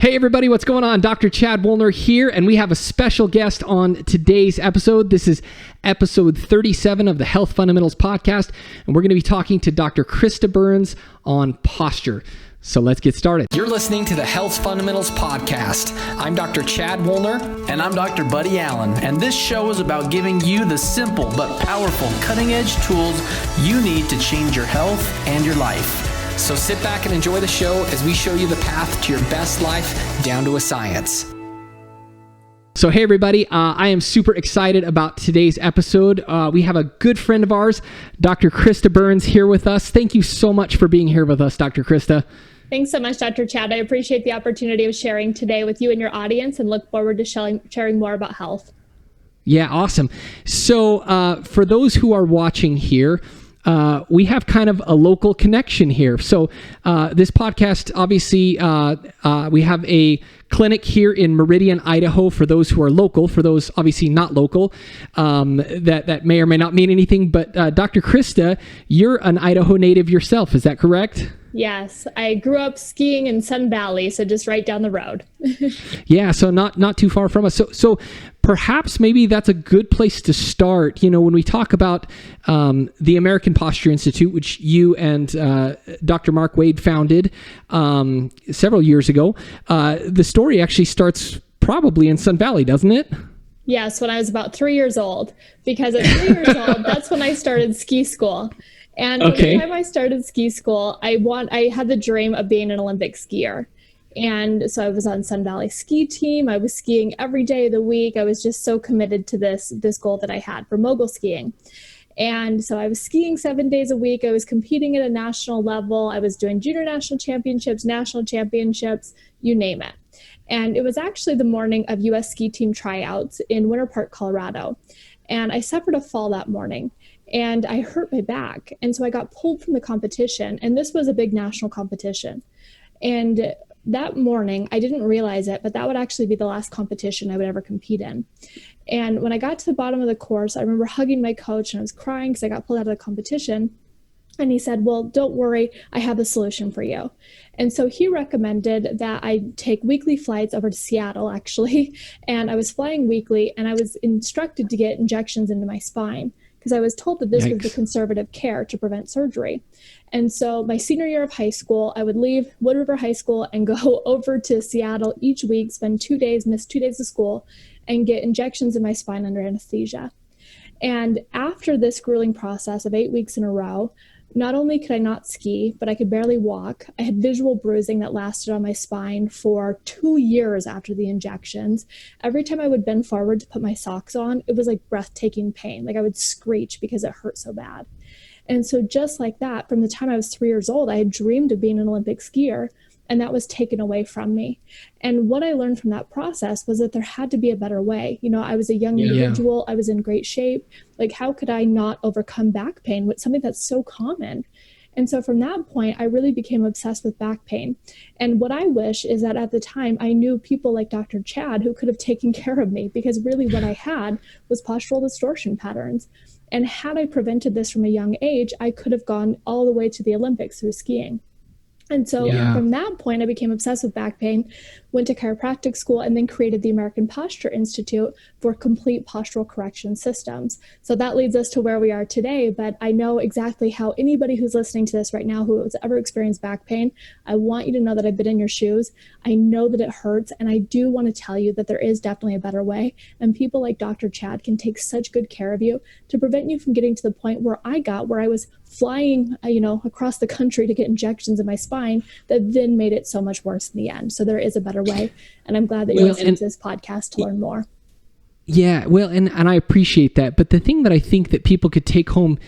Hey everybody, what's going on? Dr. Chad Woolner here, and we have a special guest on today's episode. This is episode 37 of the Health Fundamentals podcast, and we're going to be talking to Dr. Krista Burns on posture. So let's get started. You're listening to the Health Fundamentals podcast. I'm Dr. Chad Woolner. And I'm Dr. Buddy Allen. And this show is about giving you the simple but powerful cutting-edge tools you need to change your health and your life. So sit back and enjoy the show as we show you the path to your best life down to a science. So hey everybody, I am super excited about today's episode. We have a good friend of ours, Dr. Krista Burns, here with us. Thank you so much for being here with us, Dr. Krista. Thanks so much, Dr. Chad. I appreciate the opportunity of sharing today with you and your audience and look forward to sharing more about health. Yeah, awesome. So for those who are watching here, we have kind of a local connection here. So this podcast, obviously, we have a clinic here in Meridian, Idaho, for those who are local. For those obviously not local, that may or may not mean anything. But Dr. Krista, you're an Idaho native yourself. Is that correct? Yes, I grew up skiing in Sun Valley, so just right down the road. Yeah, so not too far from us. So perhaps maybe that's a good place to start. You know, when we talk about the American Posture Institute, which you and Dr. Mark Wade founded several years ago, the story actually starts probably in Sun Valley, doesn't it? Yes, when I was about 3 years old, because at 3 years old, that's when I started ski school. And by the time I started ski school, I had the dream of being an Olympic skier. And so I was on Sun Valley ski team. I was skiing every day of the week. I was just so committed to this goal that I had for mogul skiing. And so I was skiing 7 days a week. I was competing at a national level. I was doing junior national championships, you name it. And it was actually the morning of U.S. ski team tryouts in Winter Park, Colorado. And I suffered a fall that morning. And I hurt my back. And so I got pulled from the competition. And this was a big national competition. And that morning, I didn't realize it, but that would actually be the last competition I would ever compete in. And when I got to the bottom of the course, I remember hugging my coach and I was crying because I got pulled out of the competition. And he said, well, don't worry, I have a solution for you. And so he recommended that I take weekly flights over to Seattle, actually. And I was flying weekly and I was instructed to get injections into my spine, because I was told that this was the conservative care to prevent surgery. And so my senior year of high school, I would leave Wood River High School and go over to Seattle each week, spend 2 days, miss 2 days of school, and get injections in my spine under anesthesia. And after this grueling process of 8 weeks in a row, not only could I not ski, but I could barely walk. I had visual bruising that lasted on my spine for 2 years after the injections. Every time I would bend forward to put my socks on, it was like breathtaking pain. Like I would screech because it hurt so bad. And so just like that, from the time I was 3 years old, I had dreamed of being an Olympic skier, and that was taken away from me. And what I learned from that process was that there had to be a better way. You know, I was a young individual. I was in great shape. Like, how could I not overcome back pain with something that's so common? And so from that point, I really became obsessed with back pain. And what I wish is that at the time, I knew people like Dr. Chad who could have taken care of me, because really what I had was postural distortion patterns. And had I prevented this from a young age, I could have gone all the way to the Olympics through skiing. And so from that point, I became obsessed with back pain, went to chiropractic school, and then created the American Posture Institute for complete postural correction systems. So that leads us to where we are today. But I know exactly how anybody who's listening to this right now who has ever experienced back pain, I want you to know that I've been in your shoes. I know that it hurts. And I do want to tell you that there is definitely a better way. And people like Dr. Chad can take such good care of you to prevent you from getting to the point where I got, where I was flying, across the country to get injections in my spine that then made it so much worse in the end. So there is a better way. And I'm glad that you're listening to this podcast to learn more. Yeah, well, and I appreciate that. But the thing that I think that people could take home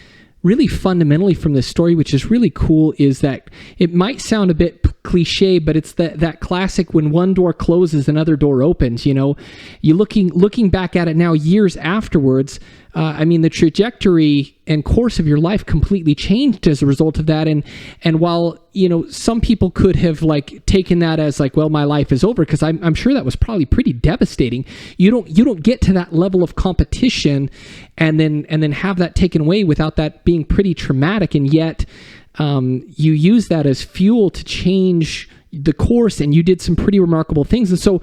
really fundamentally from this story, which is really cool, is that it might sound a bit cliche, but it's that classic when one door closes, another door opens. You know, you looking back at it now, years afterwards, the trajectory and course of your life completely changed as a result of that. And while, some people could have taken that as well, my life is over, because I'm sure that was probably pretty devastating. You don't get to that level of competition and then have that taken away without that being pretty traumatic. And yet, you use that as fuel to change the course, and you did some pretty remarkable things. And so,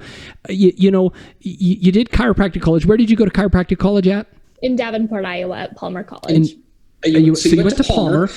you did chiropractic college. Where did you go to chiropractic college at? In Davenport, Iowa, at Palmer College. So you went to Palmer.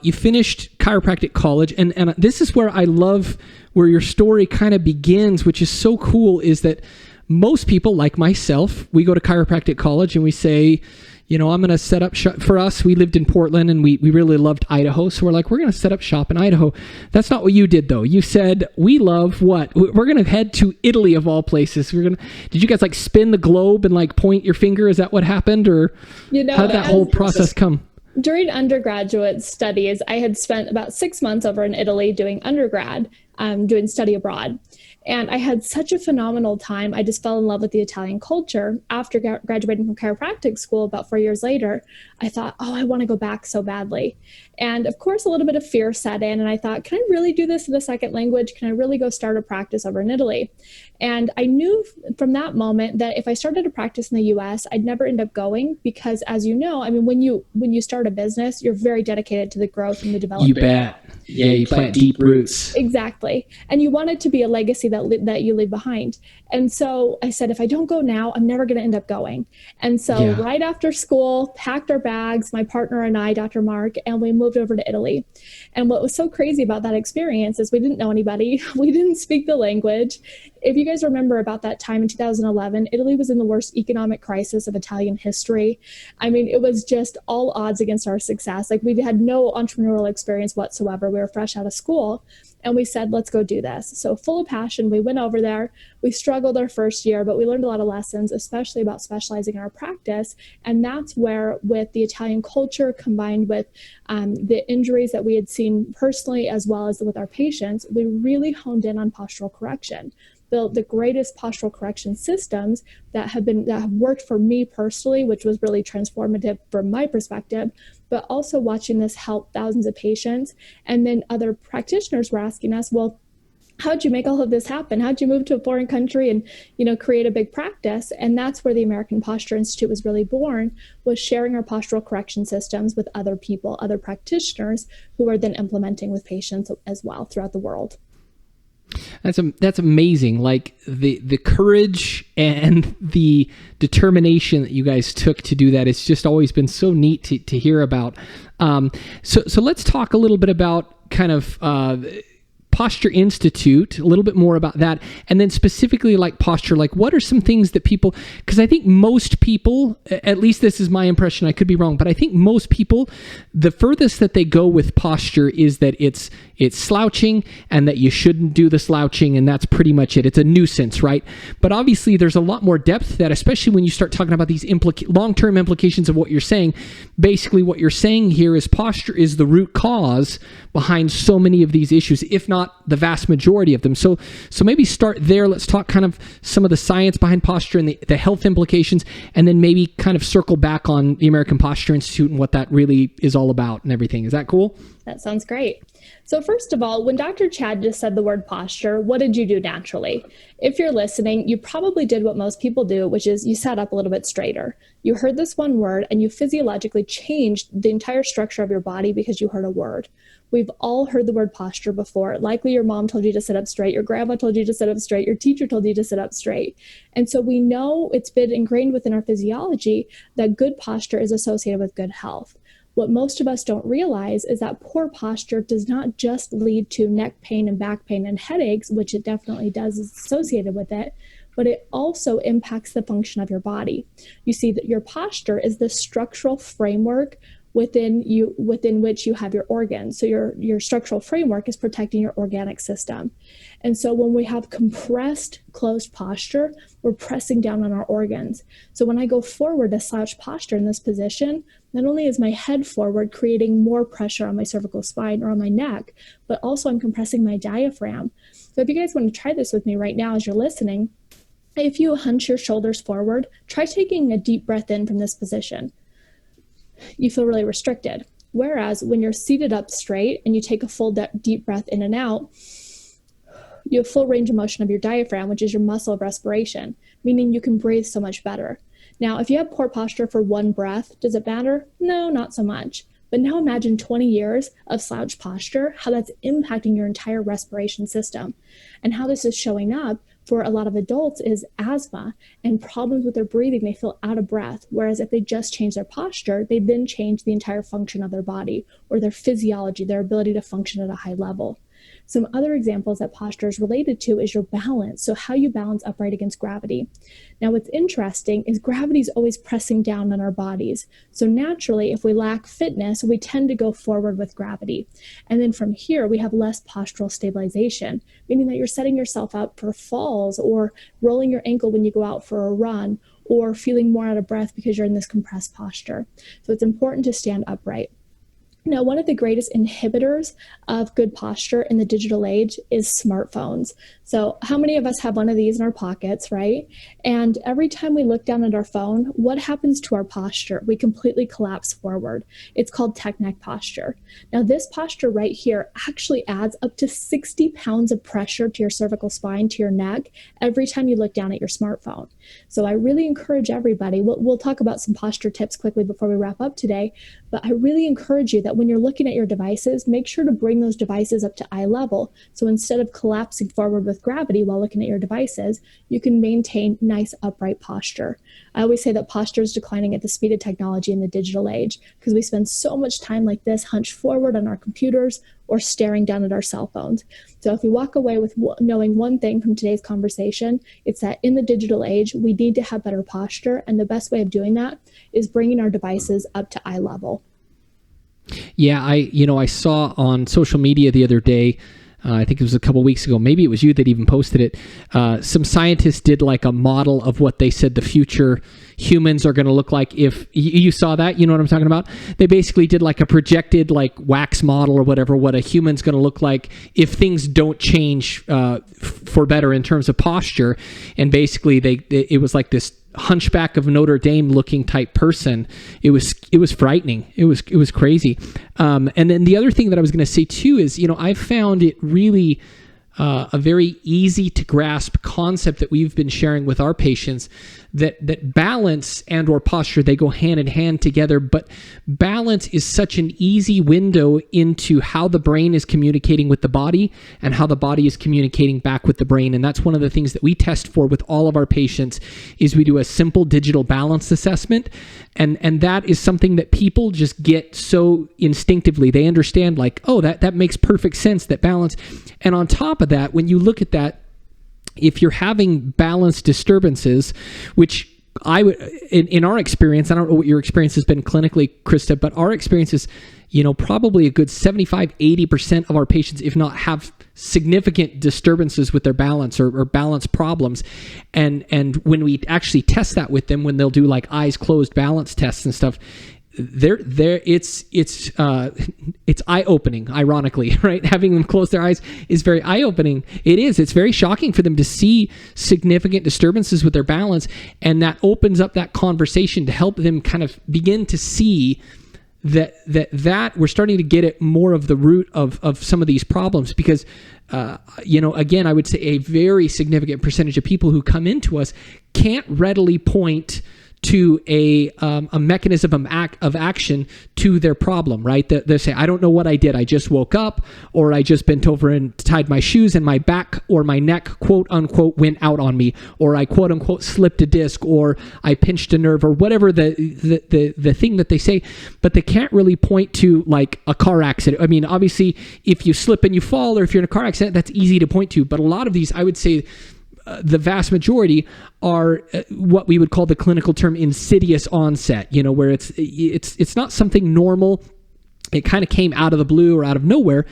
You finished chiropractic college, and this is where I love where your story kind of begins, which is so cool, is that most people, like myself, we go to chiropractic college and we say, I'm going to set up shop. For us, we lived in Portland and we really loved Idaho. So we're like, we're going to set up shop in Idaho. That's not what you did, though. You said, we love what? We're going to head to Italy, of all places. Did you guys like spin the globe and like point your finger? Is that what happened? Or how did that whole process come? During undergraduate studies, I had spent about 6 months over in Italy doing undergrad, doing study abroad. And I had such a phenomenal time. I just fell in love with the Italian culture. After graduating from chiropractic school about 4 years later, I thought, I want to go back so badly. And of course, a little bit of fear set in. And I thought, can I really do this in a second language? Can I really go start a practice over in Italy? And I knew from that moment that if I started a practice in the US, I'd never end up going because, as you know, I mean, when you start a business, you're very dedicated to the growth and the development. You bet. Yeah, you plant deep roots. Exactly. And you want it to be a legacy that you leave behind. And so I said, if I don't go now, I'm never going to end up going. And so right after school, packed our bags, my partner and I, Dr. Mark, and we moved over to Italy. And what was so crazy about that experience is we didn't know anybody. We didn't speak the language. If you guys remember about that time in 2011, Italy was in the worst economic crisis of Italian history. I mean, it was just all odds against our success. Like, we had no entrepreneurial experience whatsoever. We were fresh out of school. And we said, let's go do this. So full of passion, we went over there. We struggled our first year, but we learned a lot of lessons, especially about specializing in our practice. And that's where, with the Italian culture combined with the injuries that we had seen personally, as well as with our patients, we really honed in on postural correction. The greatest postural correction systems that have worked for me personally, which was really transformative from my perspective, but also watching this help thousands of patients. And then other practitioners were asking us, well, how'd you make all of this happen? How'd you move to a foreign country and, create a big practice? And that's where the American Posture Institute was really born, was sharing our postural correction systems with other people, other practitioners who are then implementing with patients as well throughout the world. That's amazing. Like the courage and the determination that you guys took to do that. It's just always been so neat to hear about. So let's talk a little bit about kind of Posture Institute, a little bit more about that, and then specifically like posture, like what are some things that people, because I think most people, at least this is my impression, I could be wrong, but I think most people, the furthest that they go with posture is that it's slouching and that you shouldn't do the slouching, and that's pretty much it. It's a nuisance, right? But obviously there's a lot more depth to that, especially when you start talking about these long-term implications of what you're saying. Basically what you're saying here is posture is the root cause behind so many of these issues, if not the vast majority of them. So maybe start there. Let's talk kind of some of the science behind posture and the health implications, and then maybe kind of circle back on the American Posture Institute and what that really is all about and everything. Is that cool? That sounds great. So first of all, when Dr. Chad just said the word posture, what did you do naturally? If you're listening, you probably did what most people do, which is you sat up a little bit straighter. You heard this one word and you physiologically changed the entire structure of your body because you heard a word. We've all heard the word posture before. Likely your mom told you to sit up straight, your grandma told you to sit up straight, your teacher told you to sit up straight. And so we know it's been ingrained within our physiology that good posture is associated with good health. What most of us don't realize is that poor posture does not just lead to neck pain and back pain and headaches, which it definitely does, is associated with it, but it also impacts the function of your body. You see that your posture is the structural framework within which you have your organs. So your structural framework is protecting your organic system. And so when we have compressed, closed posture, we're pressing down on our organs. So when I go forward to slouch posture in this position, not only is my head forward creating more pressure on my cervical spine or on my neck, but also I'm compressing my diaphragm. So if you guys want to try this with me right now as you're listening, if you hunch your shoulders forward, try taking a deep breath in from this position. You feel really restricted. Whereas when you're seated up straight and you take a full deep breath in and out, you have full range of motion of your diaphragm, which is your muscle of respiration, meaning you can breathe so much better. Now, if you have poor posture for one breath, does it matter? No, not so much. But now imagine 20 years of slouched posture, how that's impacting your entire respiration system. And how this is showing up for a lot of adults is asthma and problems with their breathing. They feel out of breath. Whereas if they just change their posture, they then change the entire function of their body or their physiology, their ability to function at a high level. Some other examples that posture is related to is your balance. So how you balance upright against gravity. Now, what's interesting is gravity is always pressing down on our bodies. So naturally, if we lack fitness, we tend to go forward with gravity. And then from here, we have less postural stabilization, meaning that you're setting yourself up for falls or rolling your ankle when you go out for a run or feeling more out of breath because you're in this compressed posture. So it's important to stand upright. Now, one of the greatest inhibitors of good posture in the digital age is smartphones. So how many of us have one of these in our pockets, right? And every time we look down at our phone, what happens to our posture? We completely collapse forward. It's called tech neck posture. Now, this posture right here actually adds up to 60 pounds of pressure to your cervical spine, to your neck, every time you look down at your smartphone. So I really encourage everybody, we'll talk about some posture tips quickly before we wrap up today, but I really encourage you that when you're looking at your devices, make sure to bring those devices up to eye level. So instead of collapsing forward with gravity while looking at your devices, you can maintain nice upright posture. I always say that posture is declining at the speed of technology in the digital age because we spend so much time like this, hunched forward on our computers or staring down at our cell phones. So if we walk away with knowing one thing from today's conversation, it's that in the digital age, we need to have better posture. And the best way of doing that is bringing our devices up to eye level. Yeah, I saw on social media the other day, I think it was a couple weeks ago, maybe it was you that even posted it, some scientists did like a model of what they said the future humans are going to look like. If you saw that, you know what I'm talking about? They basically did like a projected like wax model or whatever, what a human's going to look like if things don't change for better in terms of posture. And basically it was like this Hunchback of Notre Dame looking type person. It was frightening. It was crazy. And then the other thing that I was going to say too is, I've found it really a very easy to grasp concept that we've been sharing with our patients, that balance and or posture, they go hand in hand together, but balance is such an easy window into how the brain is communicating with the body and how the body is communicating back with the brain. And that's one of the things that we test for with all of our patients is we do a simple digital balance assessment. And that is something that people just get so instinctively. They understand like, oh, that makes perfect sense, that balance. And on top of that, when you look at that, if you're having balance disturbances, which I would, in our experience, I don't know what your experience has been clinically, Krista, but our experience is, probably a good 75-80% of our patients, if not have significant disturbances with their balance or balance problems. And when we actually test that with them, when they'll do like eyes closed balance tests and stuff, it's eye-opening, ironically, right? Having them close their eyes is very eye-opening. It's very shocking for them to see significant disturbances with their balance, and that opens up that conversation to help them kind of begin to see that we're starting to get at more of the root of some of these problems, because again, I would say a very significant percentage of people who come into us can't readily point to a mechanism of action to their problem, right? They say, I don't know what I did. I just woke up, or I just bent over and tied my shoes and my back or my neck, quote unquote, went out on me, or I quote unquote slipped a disc, or I pinched a nerve, or whatever the thing that they say, but they can't really point to like a car accident. I mean, obviously, if you slip and you fall, or if you're in a car accident, that's easy to point to. But a lot of these, I would say, the vast majority are what we would call the clinical term insidious onset, where it's not something normal. It kind of came out of the blue or out of nowhere.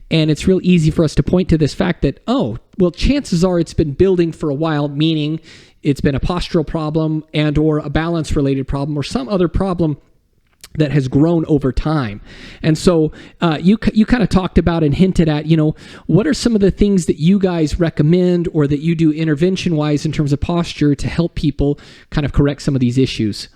And it's real easy for us to point to this fact that, oh, well, chances are it's been building for a while, meaning it's been a postural problem and or a balance related problem or some other problem that has grown over time. And so you kind of talked about and hinted at, what are some of the things that you guys recommend or that you do intervention-wise in terms of posture to help people kind of correct some of these issues?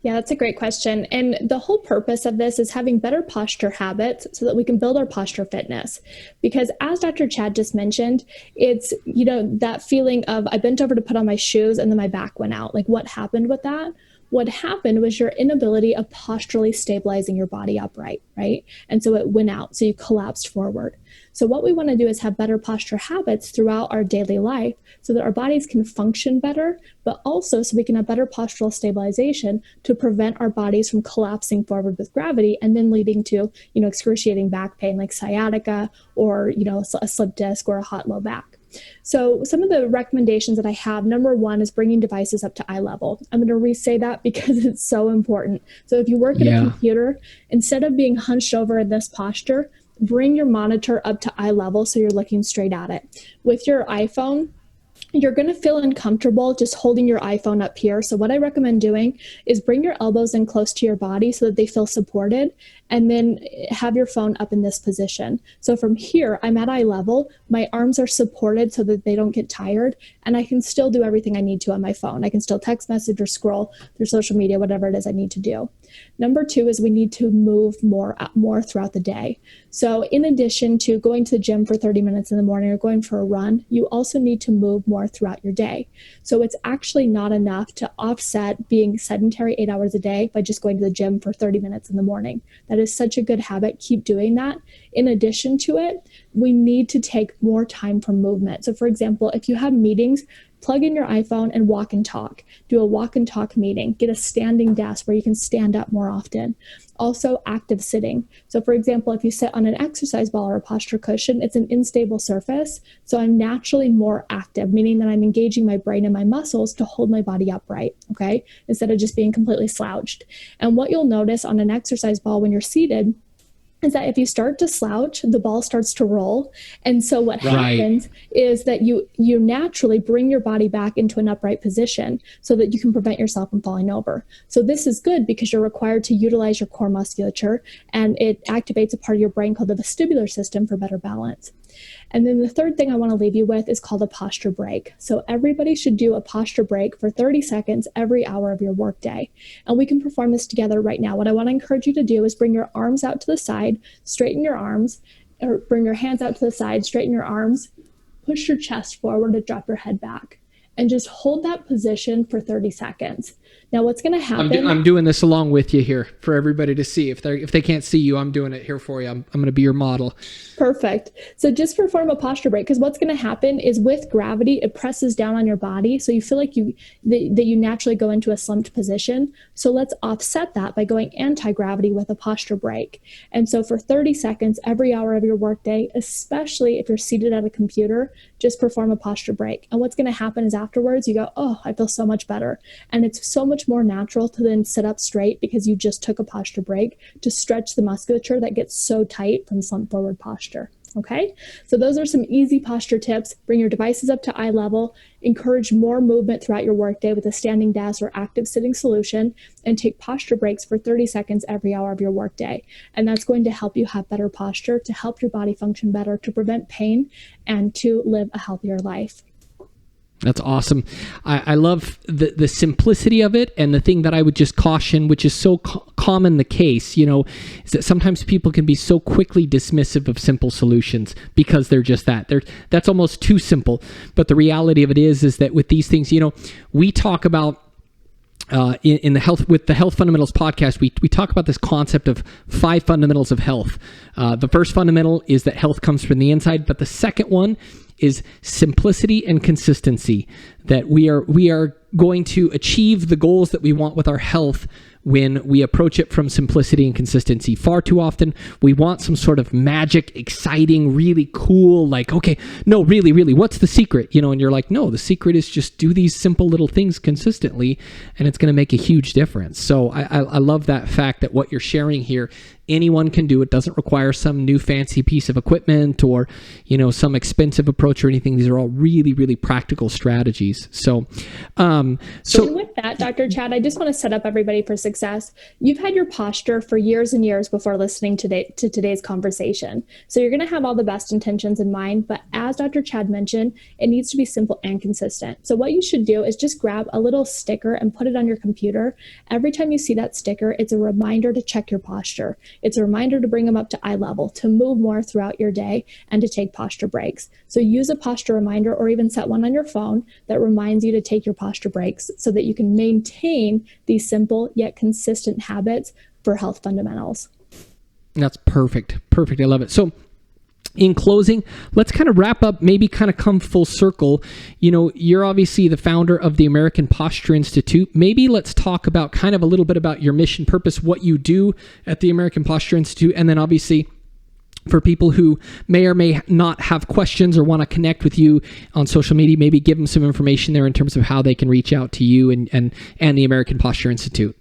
Yeah, that's a great question. And the whole purpose of this is having better posture habits so that we can build our posture fitness. Because as Dr. Chad just mentioned, it's, that feeling of I bent over to put on my shoes and then my back went out. Like what happened with that? What happened was your inability of posturally stabilizing your body upright, right? And so it went out, so you collapsed forward. So what we want to do is have better posture habits throughout our daily life so that our bodies can function better, but also so we can have better postural stabilization to prevent our bodies from collapsing forward with gravity and then leading to, excruciating back pain like sciatica or, a slip disc or a hot low back. So some of the recommendations that I have, number one is bringing devices up to eye level. I'm going to re-say that because it's so important. So if you work at a computer, instead of being hunched over in this posture, bring your monitor up to eye level so you're looking straight at it. With your iPhone, you're going to feel uncomfortable just holding your iPhone up here. So what I recommend doing is bring your elbows in close to your body so that they feel supported, and then have your phone up in this position. So from here, I'm at eye level, my arms are supported so that they don't get tired, and I can still do everything I need to on my phone. I can still text message or scroll through social media, whatever it is I need to do. Number two is we need to move more throughout the day. So in addition to going to the gym for 30 minutes in the morning or going for a run, you also need to move more throughout your day. So it's actually not enough to offset being sedentary 8 hours a day by just going to the gym for 30 minutes in the morning. That is such a good habit. Keep doing that. In addition to it, we need to take more time for movement. So for example, if you have meetings, plug in your iPhone and walk and talk. Do a walk and talk meeting. Get a standing desk where you can stand up more often. Also, active sitting. So for example, if you sit on an exercise ball or a posture cushion, it's an unstable surface. So I'm naturally more active, meaning that I'm engaging my brain and my muscles to hold my body upright, okay? Instead of just being completely slouched. And what you'll notice on an exercise ball when you're seated is that if you start to slouch, the ball starts to roll. And so what happens is that you naturally bring your body back into an upright position so that you can prevent yourself from falling over. So this is good because you're required to utilize your core musculature, and it activates a part of your brain called the vestibular system for better balance. And then the third thing I want to leave you with is called a posture break. So everybody should do a posture break for 30 seconds every hour of your workday. And we can perform this together right now. What I want to encourage you to do is bring your arms out to the side, straighten your arms, or bring your hands out to the side, straighten your arms, push your chest forward to drop your head back, and just hold that position for 30 seconds. Now what's going to happen... I'm doing this along with you here for everybody to see. If they can't see you, I'm doing it here for you. I'm going to be your model. Perfect. So just perform a posture break, because what's going to happen is with gravity, it presses down on your body. So you feel like you naturally go into a slumped position. So let's offset that by going anti-gravity with a posture break. And so for 30 seconds every hour of your workday, especially if you're seated at a computer, just perform a posture break. And what's going to happen is afterwards you go, oh, I feel so much better. And it's so much more natural to then sit up straight because you just took a posture break to stretch the musculature that gets so tight from slumped forward posture. Okay, so those are some easy posture tips. Bring your devices up to eye level, encourage more movement throughout your workday with a standing desk or active sitting solution, and take posture breaks for 30 seconds every hour of your workday. And that's going to help you have better posture, to help your body function better, to prevent pain, and to live a healthier life. That's awesome. I love the simplicity of it. And the thing that I would just caution, which is so common the case, is that sometimes people can be so quickly dismissive of simple solutions because they're just that. That's almost too simple. But the reality of it is that with these things, we talk about in the Health Fundamentals podcast, we talk about this concept of 5 fundamentals of health. The first fundamental is that health comes from the inside, but the second one is simplicity and consistency, that we are going to achieve the goals that we want with our health when we approach it from simplicity and consistency. Far too often, we want some sort of magic, exciting, really cool, like, okay, no, really, what's the secret? And you're like, no, the secret is just do these simple little things consistently, and it's going to make a huge difference. So I love that fact that what you're sharing here, anyone can do. It doesn't require some new fancy piece of equipment or, some expensive approach or anything. These are all really, really practical strategies. So and with that, Dr. Chad, I just want to set up everybody for success. You've had your posture for years and years before listening to today's conversation. So you're going to have all the best intentions in mind, but as Dr. Chad mentioned, it needs to be simple and consistent. So what you should do is just grab a little sticker and put it on your computer. Every time you see that sticker, it's a reminder to check your posture. It's a reminder to bring them up to eye level, to move more throughout your day, and to take posture breaks. So use a posture reminder, or even set one on your phone that reminds you to take your posture breaks so that you can maintain these simple yet consistent habits for health fundamentals. That's perfect. Perfect. I love it. So in closing, let's kind of wrap up, maybe kind of come full circle. You know, you're obviously the founder of the American Posture Institute. Maybe let's talk about kind of a little bit about your mission, purpose, what you do at the American Posture Institute, and then obviously for people who may or may not have questions or want to connect with you on social media, maybe give them some information there in terms of how they can reach out to you and the American Posture Institute.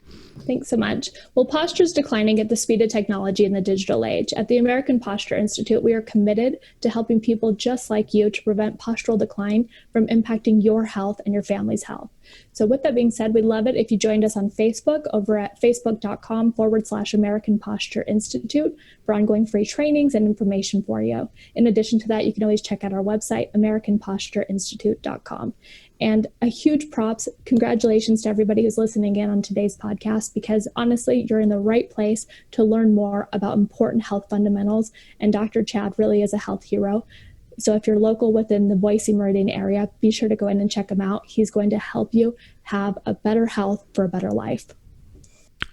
Thanks so much. Well, posture is declining at the speed of technology in the digital age. At the American Posture Institute, we are committed to helping people just like you to prevent postural decline from impacting your health and your family's health. So with that being said, we'd love it if you joined us on Facebook over at facebook.com/American Posture Institute for ongoing free trainings and information for you. In addition to that, you can always check out our website, AmericanPostureInstitute.com. And a huge props, congratulations to everybody who's listening in on today's podcast, because honestly, you're in the right place to learn more about important health fundamentals. And Dr. Chad really is a health hero. So if you're local within the Boise Meridian area, be sure to go in and check him out. He's going to help you have a better health for a better life.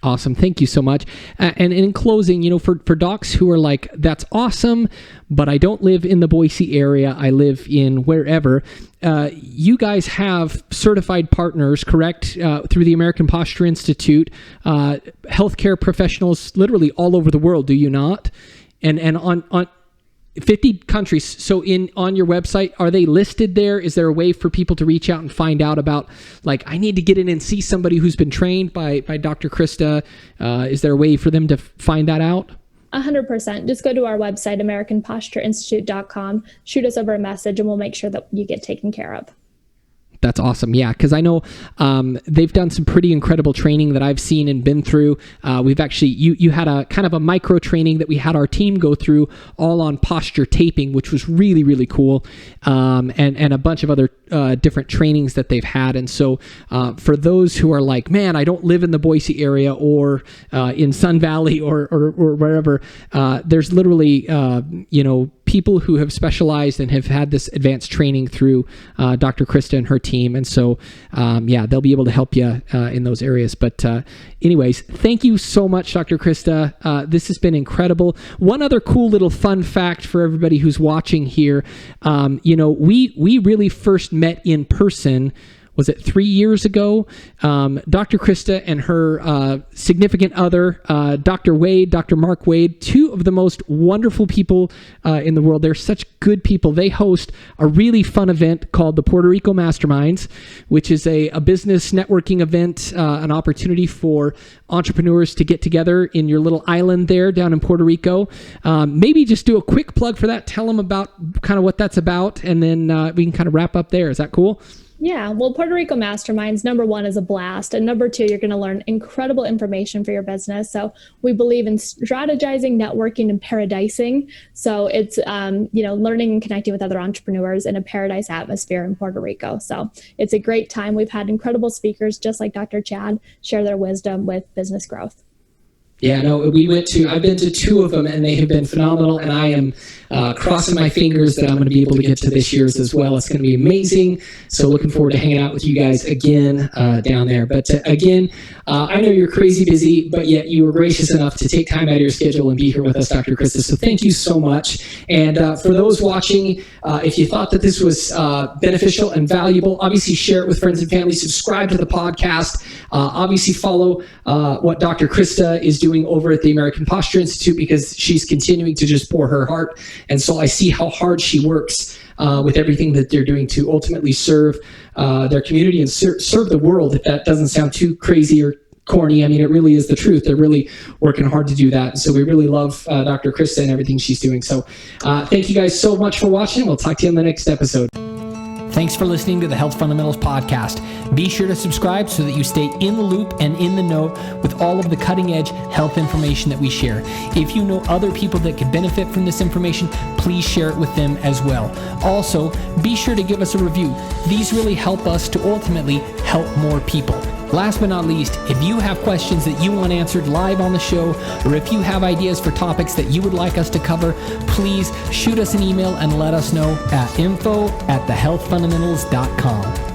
Awesome. Thank you so much. And in closing, you know, for docs who are like, that's awesome, but I don't live in the Boise area. I live in wherever. You guys have certified partners, correct? Through the American Posture Institute, healthcare professionals literally all over the world, do you not? And on 50 countries. So on your website, are they listed there? Is there a way for people to reach out and find out about, like, I need to get in and see somebody who's been trained by Dr. Krista? Is there a way for them to find that out? 100%. Just go to our website, AmericanPostureInstitute.com, shoot us over a message, and we'll make sure that you get taken care of. That's awesome. Yeah, because I know they've done some pretty incredible training that I've seen and been through. We've actually, you had a kind of a micro training that we had our team go through, all on posture taping, which was really, really cool, and a bunch of other different trainings that they've had. And so for those who are like, man, I don't live in the Boise area or in Sun Valley or wherever, there's literally, people who have specialized and have had this advanced training through Dr. Krista and her team. And so, they'll be able to help you in those areas. But anyways, thank you so much, Dr. Krista. This has been incredible. One other cool little fun fact for everybody who's watching here, we really first met in person. Was it 3 years ago? Dr. Krista and her significant other, Dr. Mark Wade, two of the most wonderful people in the world. They're such good people. They host a really fun event called the Puerto Rico Masterminds, which is a business networking event, an opportunity for entrepreneurs to get together in your little island there down in Puerto Rico. Maybe just do a quick plug for that. Tell them about kind of what that's about, and then we can kind of wrap up there. Is that cool? Yeah, well, Puerto Rico Masterminds, number one, is a blast. And number two, you're going to learn incredible information for your business. So we believe in strategizing, networking, and paradising. So it's, learning and connecting with other entrepreneurs in a paradise atmosphere in Puerto Rico. So it's a great time. We've had incredible speakers, just like Dr. Chad, share their wisdom with business growth. Yeah, no, I've been to two of them, and they have been phenomenal, and I am crossing my fingers that I'm going to be able to get to this year's as well. It's going to be amazing. So looking forward to hanging out with you guys again down there. But again, I know you're crazy busy, but yet you were gracious enough to take time out of your schedule and be here with us, Dr. Krista. So thank you so much. And for those watching, if you thought that this was beneficial and valuable, obviously share it with friends and family. Subscribe to the podcast. Obviously follow what Dr. Krista is doing over at the American Posture Institute, because she's continuing to just pour her heart. And so I see how hard she works with everything that they're doing to ultimately serve their community and serve the world, if that doesn't sound too crazy or corny. I mean, it really is the truth. They're really working hard to do that. And so we really love Dr. Krista and everything she's doing. So thank you guys so much for watching. We'll talk to you in the next episode. Thanks for listening to the Health Fundamentals Podcast. Be sure to subscribe so that you stay in the loop and in the know with all of the cutting-edge health information that we share. If you know other people that could benefit from this information, please share it with them as well. Also, be sure to give us a review. These really help us to ultimately help more people. Last but not least, if you have questions that you want answered live on the show, or if you have ideas for topics that you would like us to cover, please shoot us an email and let us know at info@thehealthfundamentals.com.